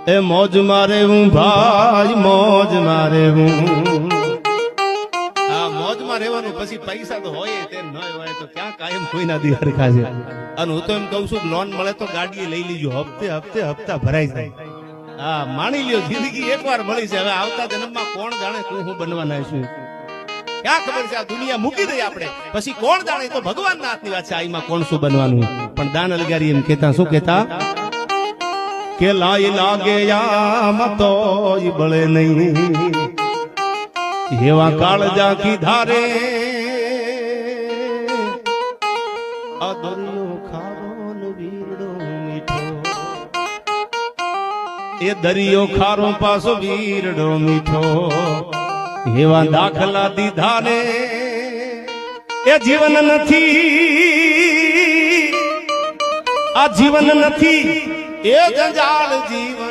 એ મોજ મારે હું ભાઈ મોજ મારે હું મોજમાં રહેવાનું પછી પૈસા તો હોય તે ન હોય તો ક્યાં કાયમ કોઈના દી હરખા છે અને હું તો એમ કહું છું લોન મળે તો ગાડી લઈ લીજો હપ્તે હપ્તે હપ્તા ભરાઈ જાય હા માણી લ્યો જિંદગી એકવાર મળી છે હવે આવતા જન્મમાં કોણ જાણે હું બનવાના છું ક્યાં ખબર છે આ દુનિયા મૂકી દઈ આપણે પછી કોણ જાણે તો ભગવાનના હાથની વાત છે આઈમાં કોણ શું બનવાનું પણ દાન અલગારી એમ કહેતા શું કહેતા કે લાઈ લાગે યામ તો બળે નહીં એવા કાળજા કી ધારે આ દરિયો ખારો ને વીરડો મીઠો એ દરિયો ખારો પાસો વીરડો મીઠો એવા દાખલા દીધા ને એ જીવન નથી આ જીવન નથી એ જંજાળ જીવન